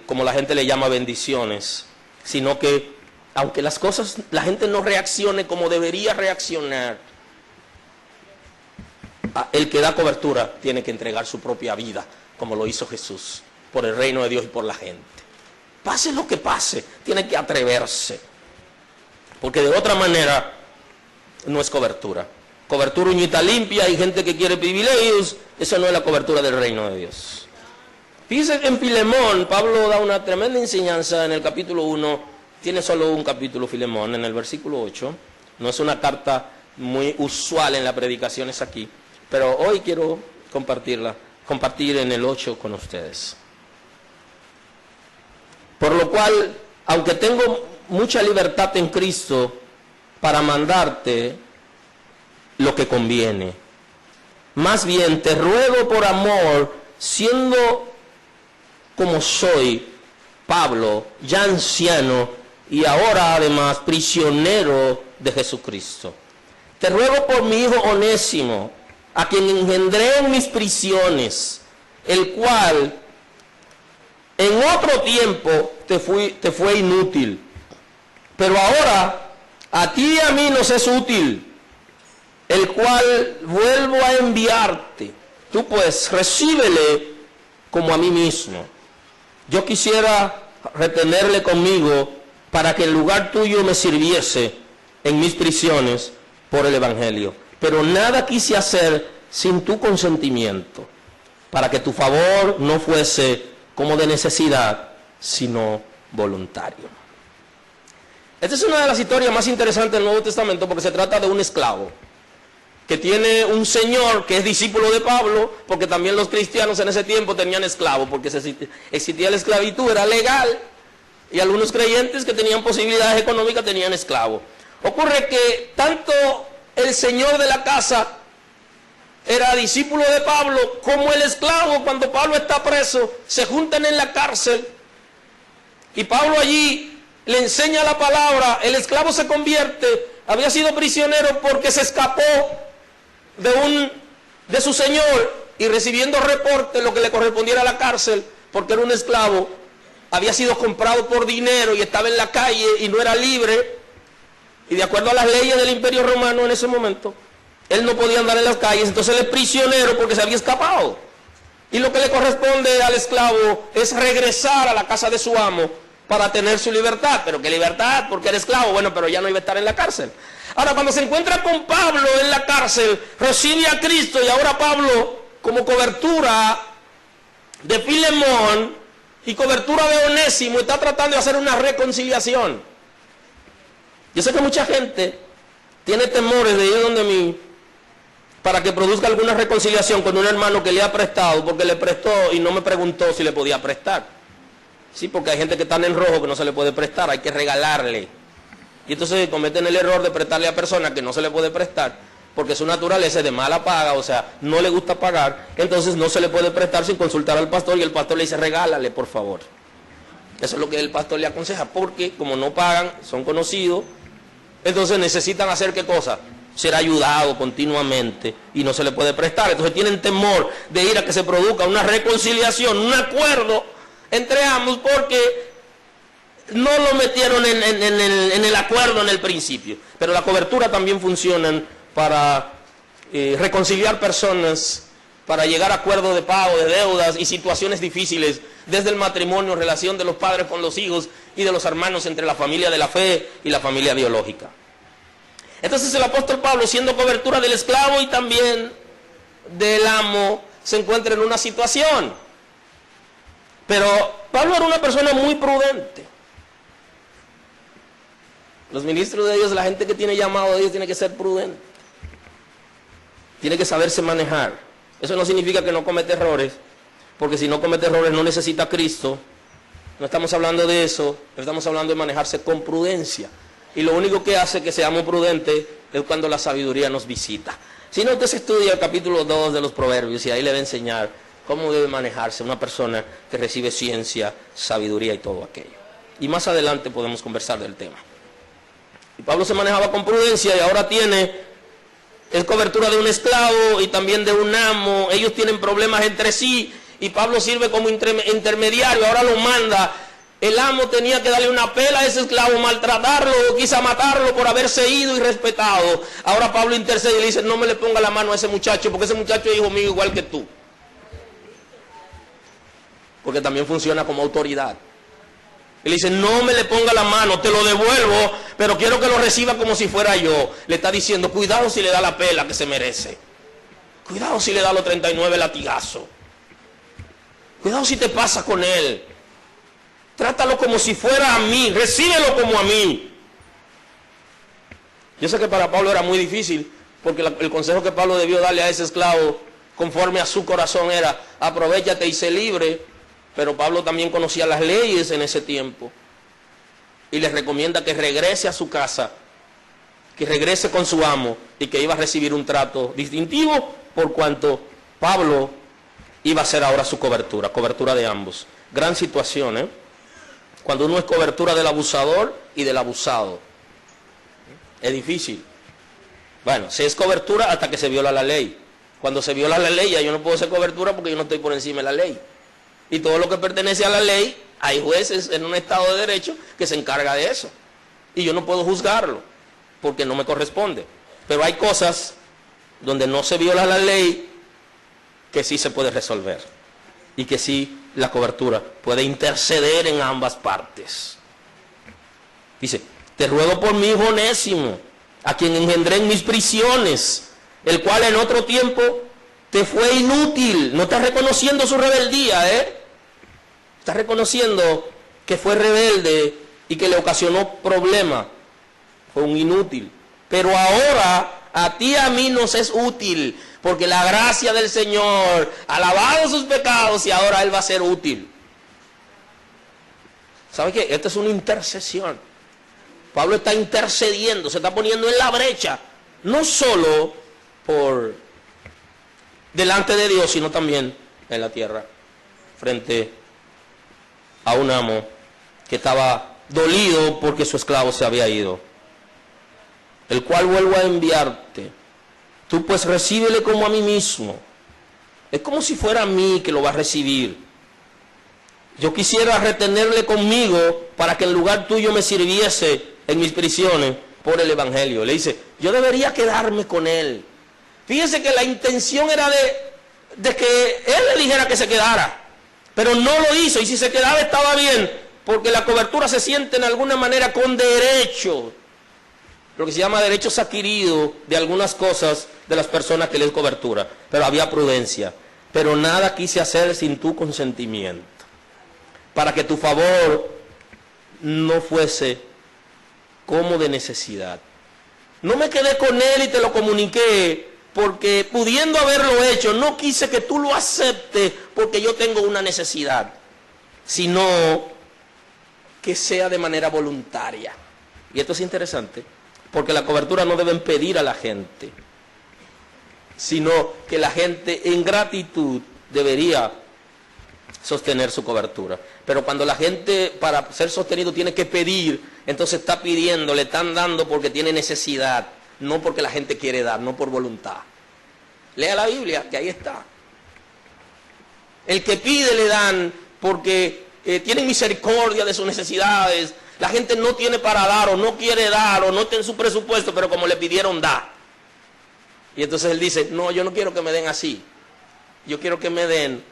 como la gente le llama, bendiciones, sino que aunque las cosas, la gente no reaccione como debería reaccionar, el que da cobertura tiene que entregar su propia vida, como lo hizo Jesús, por el reino de Dios y por la gente. Pase lo que pase, tiene que atreverse, porque de otra manera no es cobertura. Cobertura uñita limpia y gente que quiere privilegios, eso no es la cobertura del reino de Dios. Fíjense que en Filemón, Pablo da una tremenda enseñanza en el capítulo 1, tiene solo un capítulo Filemón, en el versículo 8, no es una carta muy usual en las predicaciones aquí, pero hoy quiero compartir en el 8 con ustedes. Por lo cual, aunque tengo mucha libertad en Cristo para mandarte lo que conviene, más bien te ruego por amor, siendo como soy, Pablo, ya anciano y ahora además prisionero de Jesucristo. Te ruego por mi hijo Onésimo, a quien engendré en mis prisiones, el cual en otro tiempo te fue inútil, pero ahora a ti y a mí nos es útil, el cual vuelvo a enviarte. Tú pues recíbele como a mí mismo. Yo quisiera retenerle conmigo para que en lugar tuyo me sirviese en mis prisiones por el Evangelio. Pero nada quise hacer sin tu consentimiento, para que tu favor no fuese como de necesidad, sino voluntario. Esta es una de las historias más interesantes del Nuevo Testamento, porque se trata de un esclavo que tiene un señor que es discípulo de Pablo, porque también los cristianos en ese tiempo tenían esclavos, porque existía la esclavitud, era legal, y algunos creyentes que tenían posibilidades económicas tenían esclavos. Ocurre que tanto el señor de la casa era discípulo de Pablo, como el esclavo cuando Pablo está preso, se juntan en la cárcel y Pablo allí le enseña la palabra, el esclavo se convierte, había sido prisionero porque se escapó de su señor y recibiendo reporte lo que le correspondiera a la cárcel, porque era un esclavo, había sido comprado por dinero y estaba en la calle y no era libre, y de acuerdo a las leyes del Imperio Romano en ese momento, él no podía andar en las calles, entonces él es prisionero porque se había escapado. Y lo que le corresponde al esclavo es regresar a la casa de su amo para tener su libertad. ¿Pero qué libertad? Porque era esclavo. Bueno, pero ya no iba a estar en la cárcel. Ahora, cuando se encuentra con Pablo en la cárcel, recibe a Cristo y ahora Pablo, como cobertura de Filemón y cobertura de Onésimo, está tratando de hacer una reconciliación. Yo sé que mucha gente tiene temores de ir donde mí para que produzca alguna reconciliación con un hermano que le ha prestado, porque le prestó y no me preguntó si le podía prestar. Sí, porque hay gente que está en rojo que no se le puede prestar, hay que regalarle. Y entonces cometen el error de prestarle a personas que no se le puede prestar, porque su naturaleza es de mala paga, o sea, no le gusta pagar, entonces no se le puede prestar sin consultar al pastor y el pastor le dice, regálale, por favor. Eso es lo que el pastor le aconseja, porque como no pagan, son conocidos, entonces necesitan hacer ¿qué cosa? Ser ayudado continuamente y no se le puede prestar. Entonces tienen temor de ir a que se produzca una reconciliación, un acuerdo entre ambos, porque no lo metieron en el acuerdo en el principio. Pero la cobertura también funciona para reconciliar personas, para llegar a acuerdos de pago de deudas y situaciones difíciles, desde el matrimonio, relación de los padres con los hijos y de los hermanos entre la familia de la fe y la familia biológica. Entonces el apóstol Pablo, siendo cobertura del esclavo y también del amo, se encuentra en una situación. Pero Pablo era una persona muy prudente. Los ministros de Dios, la gente que tiene llamado de Dios, tiene que ser prudente. Tiene que saberse manejar. Eso no significa que no comete errores, porque si no comete errores no necesita a Cristo. No estamos hablando de eso, estamos hablando de manejarse con prudencia. Y lo único que hace que seamos prudentes es cuando la sabiduría nos visita. Si no, usted se estudia el capítulo 2 de los Proverbios y ahí le va a enseñar cómo debe manejarse una persona que recibe ciencia, sabiduría y todo aquello. Y más adelante podemos conversar del tema. Y Pablo se manejaba con prudencia y ahora es cobertura de un esclavo y también de un amo. Ellos tienen problemas entre sí y Pablo sirve como intermediario, ahora lo manda. El amo tenía que darle una pela a ese esclavo, maltratarlo, o quizá matarlo por haberse ido y respetado. Ahora Pablo intercede y le dice, no me le ponga la mano a ese muchacho, porque ese muchacho es hijo mío igual que tú. Porque también funciona como autoridad. Y le dice, no me le ponga la mano, te lo devuelvo, pero quiero que lo reciba como si fuera yo. Le está diciendo, cuidado si le da la pela que se merece. Cuidado si le da los 39 latigazos. Cuidado si te pasa con él. Trátalo como si fuera a mí, recíbelo como a mí. Yo sé que para Pablo era muy difícil, porque el consejo que Pablo debió darle a ese esclavo, conforme a su corazón, era, aprovéchate y sé libre. Pero Pablo también conocía las leyes en ese tiempo. Y les recomienda que regrese a su casa, que regrese con su amo, y que iba a recibir un trato distintivo, por cuanto Pablo iba a ser ahora su cobertura de ambos. Gran situación, ¿eh? Cuando uno es cobertura del abusador y del abusado. Es difícil. Bueno, se es cobertura hasta que se viola la ley. Cuando se viola la ley, ya yo no puedo ser cobertura porque yo no estoy por encima de la ley. Y todo lo que pertenece a la ley, hay jueces en un Estado de Derecho que se encarga de eso. Y yo no puedo juzgarlo porque no me corresponde. Pero hay cosas donde no se viola la ley que sí se puede resolver. Y que sí la cobertura puede interceder en ambas partes. Dice, te ruego por mi hijo Onésimo, a quien engendré en mis prisiones, el cual en otro tiempo te fue inútil. No estás reconociendo su rebeldía, Estás reconociendo que fue rebelde y que le ocasionó problemas. Fue un inútil. Pero ahora a ti y a mí nos es útil, porque la gracia del Señor ha lavado sus pecados y ahora Él va a ser útil. ¿Sabe qué? Esta es una intercesión. Pablo está intercediendo, se está poniendo en la brecha no solo por delante de Dios, sino también en la tierra, frente a un amo que estaba dolido porque su esclavo se había ido, el cual vuelvo a enviarte. Tú pues recíbele como a mí mismo. Es como si fuera a mí que lo va a recibir. Yo quisiera retenerle conmigo para que en lugar tuyo me sirviese en mis prisiones por el evangelio. Le dice, yo debería quedarme con él. Fíjense que la intención era de que él le dijera que se quedara, pero no lo hizo, y si se quedaba estaba bien, porque la cobertura se siente en alguna manera con derecho, lo que se llama derechos adquiridos de algunas cosas de las personas que les cobertura, pero había prudencia. Pero nada quise hacer sin tu consentimiento, para que tu favor no fuese como de necesidad. No me quedé con él y te lo comuniqué, porque pudiendo haberlo hecho, no quise que tú lo aceptes porque yo tengo una necesidad, sino que sea de manera voluntaria. Y esto es interesante, porque la cobertura no deben pedir a la gente, sino que la gente en gratitud debería sostener su cobertura. Pero cuando la gente para ser sostenido tiene que pedir, entonces está pidiendo, le están dando porque tiene necesidad, no porque la gente quiere dar, no por voluntad. Lea la Biblia, que ahí está. El que pide le dan porque tienen misericordia de sus necesidades. La gente no tiene para dar o no quiere dar o no tiene su presupuesto, pero como le pidieron, da. Y entonces él dice, no, yo no quiero que me den así. Yo quiero que me den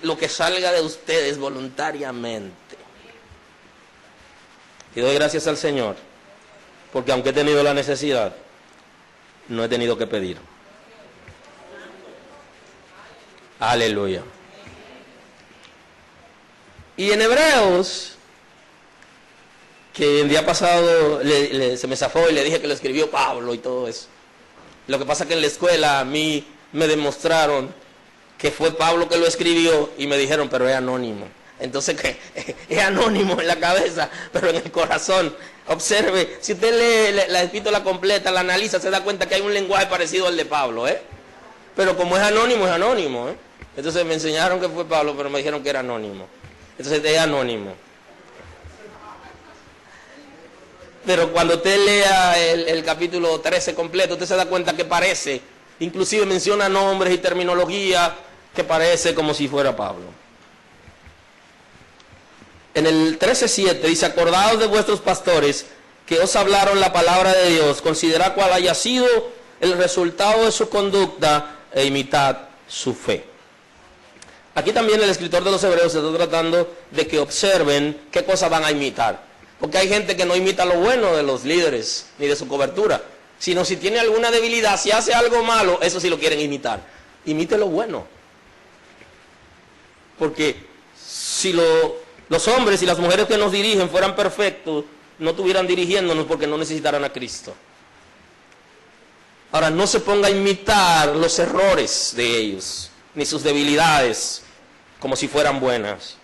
lo que salga de ustedes voluntariamente. Y doy gracias al Señor, porque aunque he tenido la necesidad, no he tenido que pedir. Aleluya. Y en Hebreos, que el día pasado se me zafó y le dije que lo escribió Pablo y todo eso. Lo que pasa es que en la escuela a mí me demostraron que fue Pablo que lo escribió y me dijeron, pero es anónimo. Entonces, que es anónimo en la cabeza, pero en el corazón. Observe, si usted lee la epístola completa, la analiza, se da cuenta que hay un lenguaje parecido al de Pablo, Pero como es anónimo, Entonces me enseñaron que fue Pablo, pero me dijeron que era anónimo. Entonces es anónimo. Pero cuando usted lea el capítulo 13 completo, usted se da cuenta que parece, inclusive menciona nombres y terminología que parece como si fuera Pablo. En el 13:7 dice, acordaos de vuestros pastores que os hablaron la palabra de Dios, considerad cuál haya sido el resultado de su conducta e imitad su fe. Aquí también el escritor de los Hebreos está tratando de que observen qué cosas van a imitar. Porque hay gente que no imita lo bueno de los líderes ni de su cobertura, sino si tiene alguna debilidad, si hace algo malo, eso sí lo quieren imitar. Imite lo bueno. Porque si los hombres y las mujeres que nos dirigen fueran perfectos, no estuvieran dirigiéndonos porque no necesitaran a Cristo. Ahora, no se ponga a imitar los errores de ellos, ni sus debilidades, como si fueran buenas.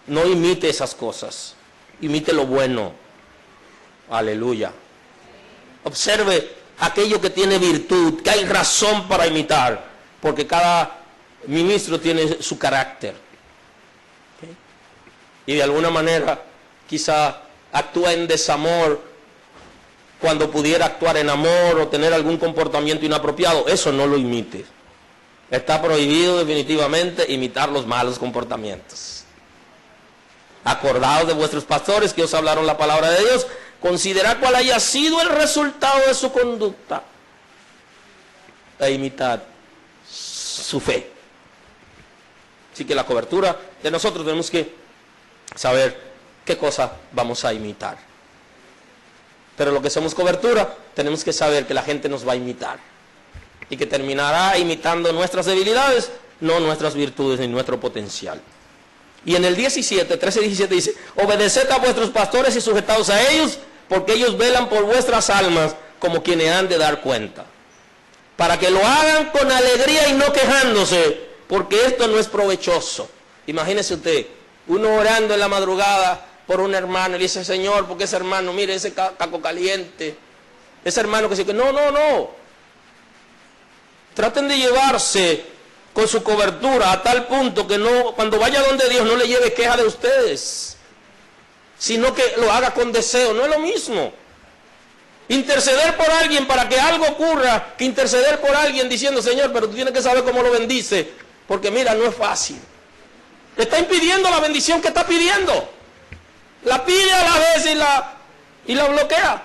No imite esas cosas. Imite lo bueno. Aleluya. Observe aquello que tiene virtud, que hay razón para imitar, porque cada ministro tiene su carácter. ¿Okay? Y de alguna manera quizá actúa en desamor cuando pudiera actuar en amor o tener algún comportamiento inapropiado. Eso no lo imite. Está prohibido definitivamente imitar los malos comportamientos. Acordaos de vuestros pastores que os hablaron la palabra de Dios, considerad cuál haya sido el resultado de su conducta e imitad su fe. Así que la cobertura de nosotros tenemos que saber qué cosa vamos a imitar. Pero lo que somos cobertura, tenemos que saber que la gente nos va a imitar y que terminará imitando nuestras debilidades, no nuestras virtudes ni nuestro potencial. Y en el 13:17 dice, obedeced a vuestros pastores y sujetaos a ellos, porque ellos velan por vuestras almas como quienes han de dar cuenta. Para que lo hagan con alegría y no quejándose, porque esto no es provechoso. Imagínese usted, uno orando en la madrugada por un hermano, y le dice, Señor, porque ese hermano, mire ese caco caliente, ese hermano que dice, no, Traten de llevarse con su cobertura a tal punto que no, cuando vaya donde Dios no le lleve queja de ustedes, sino que lo haga con deseo. No es lo mismo interceder por alguien para que algo ocurra que interceder por alguien diciendo: Señor, pero tú tienes que saber cómo lo bendice, porque mira, no es fácil. Te está impidiendo la bendición que está pidiendo. La pide a la vez y la bloquea.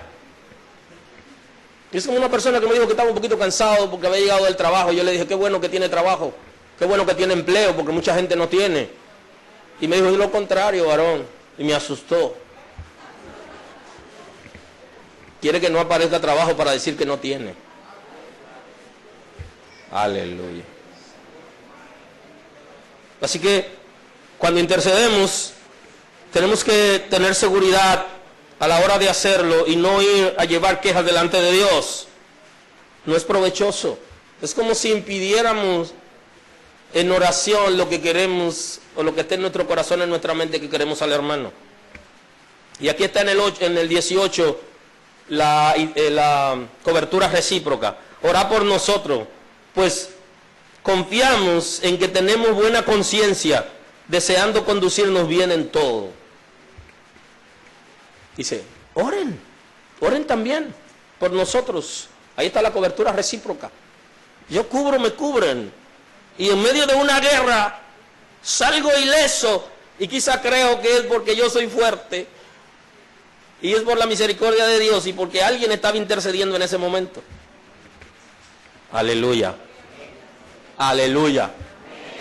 Es como una persona que me dijo que estaba un poquito cansado porque había llegado del trabajo. Yo le dije: qué bueno que tiene trabajo, qué bueno que tiene empleo, porque mucha gente no tiene. Y me dijo: es lo contrario, varón. Y me asustó. Quiere que no aparezca trabajo para decir que no tiene. Aleluya. Así que cuando intercedemos, tenemos que tener seguridad a la hora de hacerlo y no ir a llevar quejas delante de Dios. No es provechoso. Es como si impidiéramos en oración lo que queremos, o lo que está en nuestro corazón, en nuestra mente, que queremos al hermano. Y aquí está en el 18 la cobertura recíproca. Orá por nosotros, pues confiamos en que tenemos buena conciencia, deseando conducirnos bien en todo. Dice: oren también por nosotros. Ahí está la cobertura recíproca. Yo cubro, me cubren. Y en medio de una guerra salgo ileso, y quizá creo que es porque yo soy fuerte, y es por la misericordia de Dios y porque alguien estaba intercediendo en ese momento. Aleluya. Aleluya.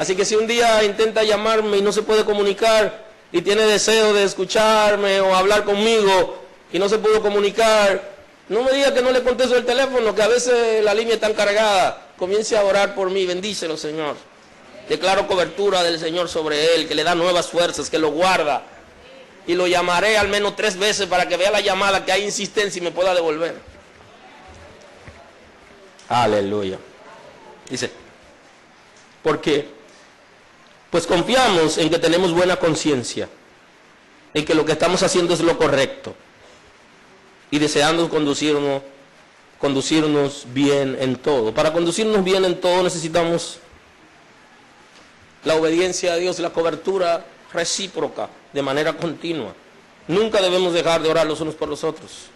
Así que si un día intenta llamarme y no se puede comunicar, y tiene deseo de escucharme o hablar conmigo y no se pudo comunicar, no me diga que no le contesto el teléfono, que a veces la línea está cargada. Comience a orar por mí, bendícelo, Señor. Declaro cobertura del Señor sobre él, que le da nuevas fuerzas, que lo guarda. Y lo llamaré al menos 3 veces para que vea la llamada, que hay insistencia y me pueda devolver. Aleluya. Dice: porque pues confiamos en que tenemos buena conciencia, en que lo que estamos haciendo es lo correcto, y deseando conducirnos bien en todo. Para conducirnos bien en todo necesitamos la obediencia a Dios, la cobertura recíproca de manera continua. Nunca debemos dejar de orar los unos por los otros.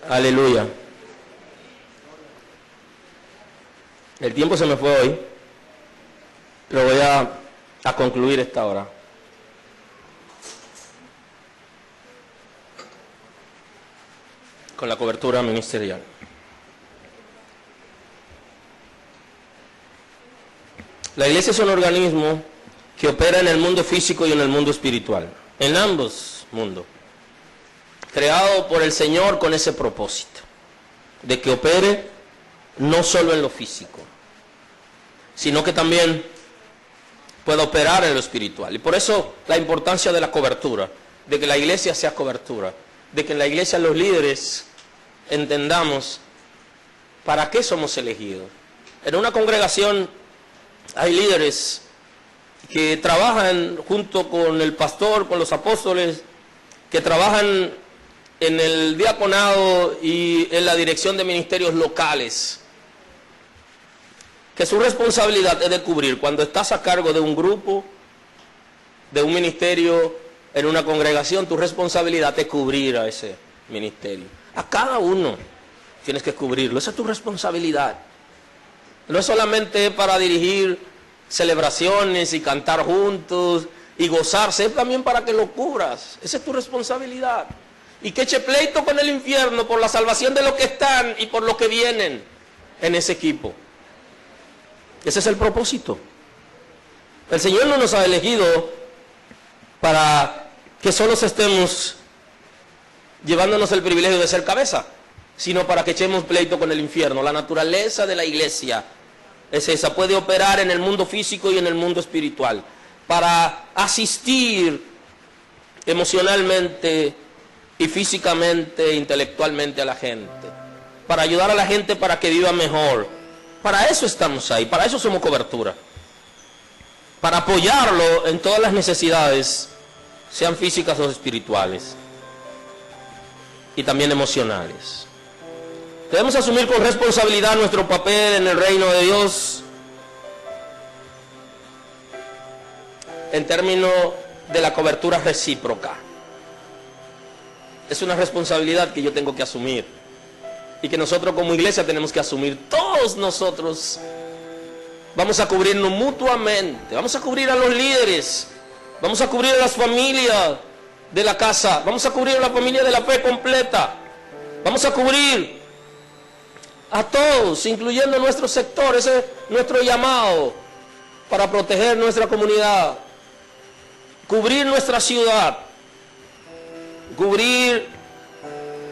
Aleluya. El tiempo se me fue hoy, pero voy a concluir esta hora. Con la cobertura ministerial. La iglesia es un organismo que opera en el mundo físico y en el mundo espiritual, en ambos mundos, creado por el Señor con ese propósito, de que opere no solo en lo físico, sino que también pueda operar en lo espiritual. Y por eso la importancia de la cobertura, de que la iglesia sea cobertura, de que en la iglesia los líderes entendamos para qué somos elegidos. En una congregación hay líderes que trabajan junto con el pastor, con los apóstoles, que trabajan en el diaconado y en la dirección de ministerios locales, que su responsabilidad es de cubrir. Cuando estás a cargo de un grupo, de un ministerio en una congregación, tu responsabilidad es cubrir a ese ministerio. A cada uno tienes que cubrirlo, esa es tu responsabilidad. No es solamente para dirigir celebraciones y cantar juntos y gozarse, es también para que lo cubras. Esa es tu responsabilidad. Y que eche pleito con el infierno por la salvación de los que están y por los que vienen en ese equipo. Ese es el propósito. El Señor no nos ha elegido para que solo estemos llevándonos el privilegio de ser cabeza, sino para que echemos pleito con el infierno. La naturaleza de la iglesia es esa, puede operar en el mundo físico y en el mundo espiritual, para asistir emocionalmente y físicamente, intelectualmente a la gente, para ayudar a la gente para que viva mejor. Para eso estamos ahí, para eso somos cobertura, para apoyarlo en todas las necesidades sean físicas o espirituales, y también emocionales. Debemos asumir con responsabilidad nuestro papel en el reino de Dios en términos de la cobertura recíproca. Es una responsabilidad que yo tengo que asumir y que nosotros como iglesia tenemos que asumir. Todos nosotros vamos a cubrirnos mutuamente, vamos a cubrir a los líderes, vamos a cubrir a las familias de la casa, vamos a cubrir a la familia de la fe completa, vamos a cubrir a todos, incluyendo nuestro sector. Ese es nuestro llamado para proteger nuestra comunidad, cubrir nuestra ciudad, cubrir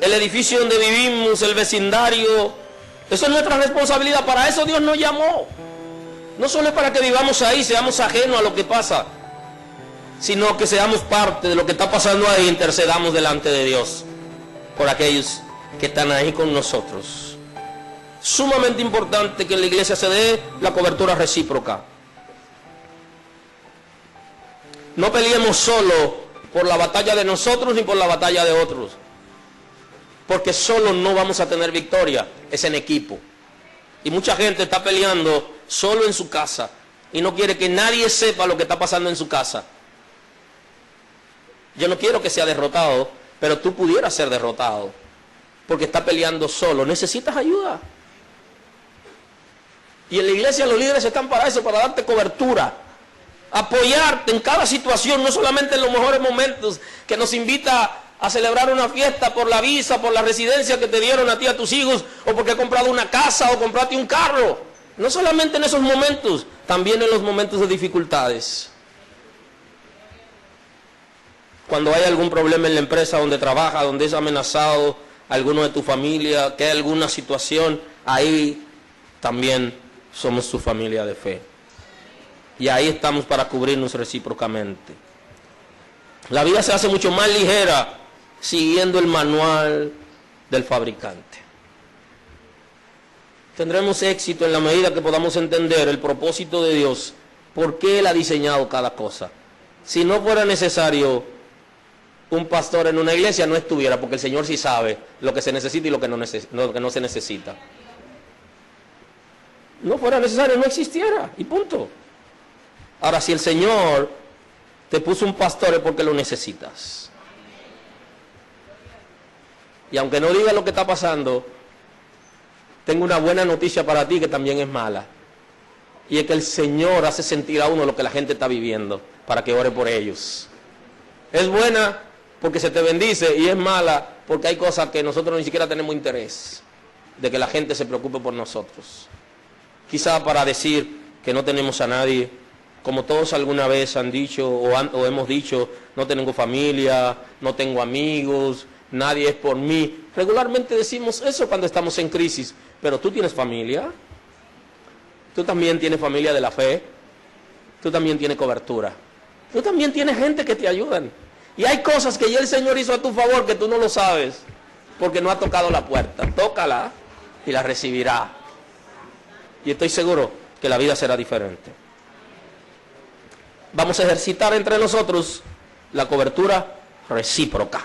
el edificio donde vivimos, el vecindario. Eso es nuestra responsabilidad. Para eso Dios nos llamó. No solo es para que vivamos ahí, seamos ajenos a lo que pasa, sino que seamos parte de lo que está pasando ahí, intercedamos delante de Dios por aquellos que están ahí con nosotros. Sumamente importante que en la iglesia se dé la cobertura recíproca. No peleemos solo por la batalla de nosotros ni por la batalla de otros, porque solo no vamos a tener victoria, es en equipo. Y mucha gente está peleando solo en su casa y no quiere que nadie sepa lo que está pasando en su casa. Yo no quiero que sea derrotado, pero tú pudieras ser derrotado porque está peleando solo. Necesitas ayuda. Y en la iglesia los líderes están para eso, para darte cobertura, apoyarte en cada situación, no solamente en los mejores momentos, que nos invita a celebrar una fiesta por la visa, por la residencia que te dieron a ti, a tus hijos, o porque has comprado una casa o compraste un carro. No solamente en esos momentos, también en los momentos de dificultades. Cuando hay algún problema en la empresa donde trabajas, donde es amenazado alguno de tu familia, que hay alguna situación, ahí también somos tu familia de fe. Y ahí estamos para cubrirnos recíprocamente. La vida se hace mucho más ligera siguiendo el manual del fabricante. Tendremos éxito en la medida que podamos entender el propósito de Dios, por qué Él ha diseñado cada cosa. Si no fuera necesario un pastor en una iglesia, no estuviera, porque el Señor sí sabe lo que se necesita y lo que no se necesita. No fuera necesario, no existiera, y punto. Ahora, si el Señor te puso un pastor es porque lo necesitas. Y aunque no diga lo que está pasando, tengo una buena noticia para ti que también es mala. Y es que el Señor hace sentir a uno lo que la gente está viviendo para que ore por ellos. Es buena porque se te bendice y es mala porque hay cosas que nosotros ni siquiera tenemos interés de que la gente se preocupe por nosotros. Quizá para decir que no tenemos a nadie, como todos alguna vez han dicho o hemos dicho, no tengo familia, no tengo amigos, nadie es por mí. Regularmente decimos eso cuando estamos en crisis, pero tú tienes familia, tú también tienes familia de la fe, tú también tienes cobertura, tú también tienes gente que te ayudan. Y hay cosas que ya el Señor hizo a tu favor que tú no lo sabes, porque no ha tocado la puerta. Tócala y la recibirá. Y estoy seguro que la vida será diferente. Vamos a ejercitar entre nosotros la cobertura recíproca.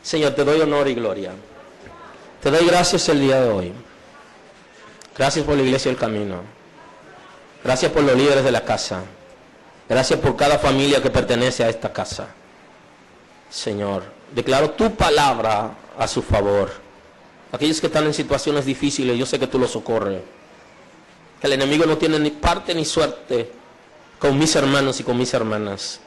Señor, te doy honor y gloria. Te doy gracias el día de hoy. Gracias por la iglesia del camino. Gracias por los líderes de la casa. Gracias por cada familia que pertenece a esta casa. Señor, declaro tu palabra a su favor. Aquellos que están en situaciones difíciles, yo sé que tú los socorres. Que el enemigo no tiene ni parte ni suerte con mis hermanos y con mis hermanas.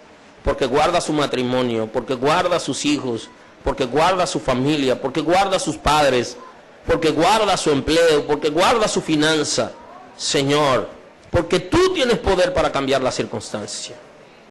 Porque guarda su matrimonio, porque guarda a sus hijos, porque guarda a su familia, porque guarda a sus padres, porque guarda su empleo, porque guarda su finanza. Señor, porque tú tienes poder para cambiar la circunstancia.